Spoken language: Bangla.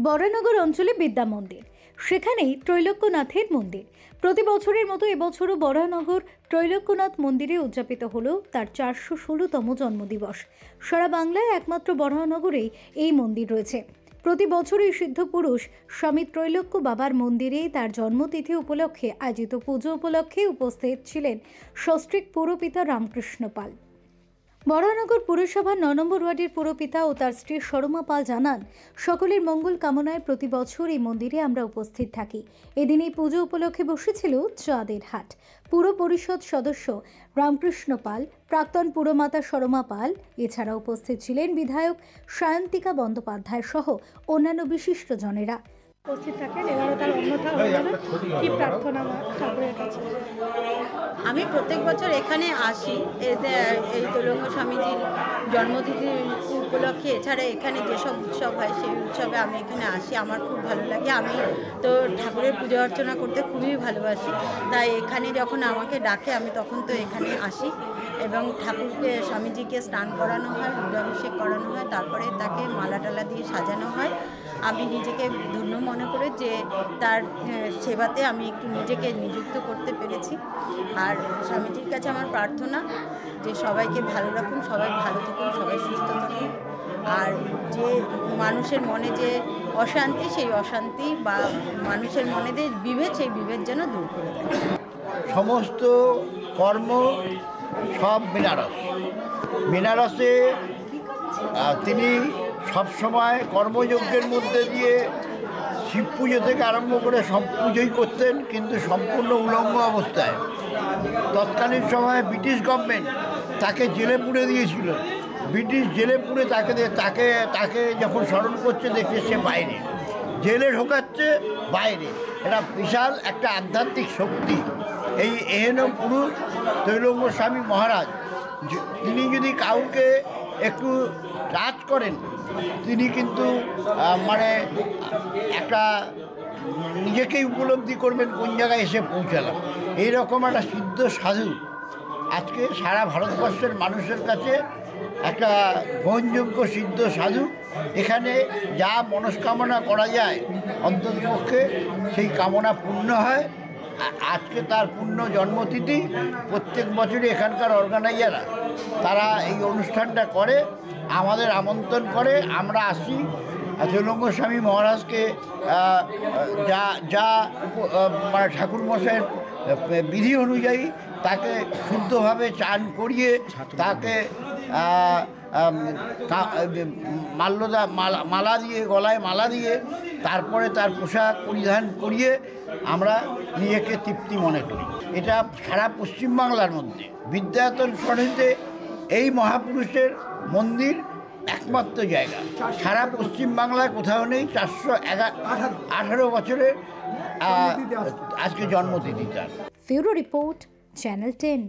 বরানগর অঞ্চলে বিদ্যা মন্দির, সেখানেই ত্রৈলোক্যনাথের মন্দির। প্রতি বছরের মতো এবছরও বরানগর ত্রৈলোক্যনাথ মন্দিরে উদযাপিত হলো তার 416তম জন্মদিবস। সারা বাংলায় একমাত্র বরানগরেই এই মন্দির রয়েছে। প্রতি বছরই সিদ্ধ পুরুষ স্বামী ত্রৈলোক্য বাবার মন্দিরে তার জন্মতিথি উপলক্ষে আয়োজিত পুজো উপলক্ষে উপস্থিত ছিলেন সস্ত্রীক পুরপিতা রামকৃষ্ণ পাল। বরানগর পুরসভার 9 নম্বর ওয়ার্ডের পুরপিতা ও তার স্ত্রী সরমা পাল জানান, সকলের মঙ্গল কামনায় প্রতি বছর এই মন্দিরে আমরা উপস্থিত থাকি। এদিন এই পুজো উপলক্ষে বসেছিল চাঁদের হাট। পুর পরিষদ সদস্য রামকৃষ্ণ পাল, প্রাক্তন পুরমাতা সরমা পাল, এছাড়া উপস্থিত ছিলেন বিধায়ক সায়ন্তিকা বন্দ্যোপাধ্যায় সহ অন্যান্য বিশিষ্টজনেরা। উপস্থিত থাকেন, এবারও তার অন্যথা হয়ে যাবে। কি প্রার্থনা ঠাকুরের কাছে? আমি প্রত্যেক বছর এখানে আসি এই ত্রৈলোক্য স্বামীজির জন্মতিথি উপলক্ষে। এছাড়া এখানে যেসব উৎসব হয় সেই উৎসবে আমি এখানে আসি, আমার খুব ভালো লাগে। আমি তো ঠাকুরের পূজা অর্চনা করতে খুবই ভালোবাসি, তাই এখানে যখন আমাকে ডাকে আমি তখন তো এখানে আসি এবং ঠাকুরকে স্বামীজিকে স্নান করানো হয়, রুদ্রাভিষেক করানো হয়, তারপরে তাকে মালা টালা দিয়ে সাজানো হয়। আমি নিজেকে ধন্য মনে করে যে তার সেবাতে আমি একটু নিজেকে নিযুক্ত করতে পেরেছি। আর স্বামীজির কাছে আমার প্রার্থনা যে সবাইকে ভালো রাখুন, সবাই ভালো থাকুন, সবাই সুস্থ থাকুন। আর যে মানুষের মনে যে অশান্তি, সেই অশান্তি বা মানুষের মনে যে বিভেদ, সেই বিভেদ যেন দূর করে দেয়। সমস্ত কর্ম সব বেনারসে তিনি সবসময় কর্মযজ্ঞের মধ্যে দিয়ে শিব পুজো থেকে আরম্ভ করে সব পুজোই করতেন, কিন্তু সম্পূর্ণ উলঙ্গ অবস্থায়। তৎকালীন সময়ে ব্রিটিশ গভর্নমেন্ট তাকে জেলে পুরে দিয়েছিল। ব্রিটিশ জেলে পুরে তাকে যখন স্মরণ করছে দেখছে সে বাইরে, জেলে ঢোকাচ্ছে বাইরে। এটা বিশাল একটা আধ্যাত্মিক শক্তি। এই এহেন পুরুষ ত্রৈলোক্য স্বামী মহারাজ, তিনি যদি কাউকে একটু টাচ করেন, তিনি কিন্তু মানে একটা নিজেকেই উপলব্ধি করবেন কোন জায়গায় এসে পৌঁছালাম। এইরকম একটা সিদ্ধ সাধু আজকে সারা ভারতবর্ষের মানুষের কাছে একটা গ্রহণযোগ্য সিদ্ধ সাধু। এখানে যা মনস্কামনা করা যায় অন্ততপক্ষে সেই কামনা পূর্ণ হয়। আজকে তার পূর্ণ জন্মতিথি। প্রত্যেক বছরই এখানকার অর্গানাইজাররা তারা এই অনুষ্ঠানটা করে, আমাদের আমন্ত্রণ করে, আমরা আসি। ত্রৈলোক্য স্বামী মহারাজকে যা মানে ঠাকুরমশাইয়ের বিধি অনুযায়ী তাকে শুদ্ধভাবে চান করিয়ে তাকে মালা দিয়ে, গলায় মালা দিয়ে, তারপরে তার পোশাক পরিধান করিয়ে আমরা নিজেকে তৃপ্তি মনে করি। এটা সারা পশ্চিমবাংলার মধ্যে বিদ্যায়তন সরণিতে এই মহাপুরুষের মন্দির একমাত্র জায়গা। সারা পশ্চিমবাংলায় কোথাও নেই। 418 বছরের আজকে জন্মতিথি তার। Bureau report, channel 10।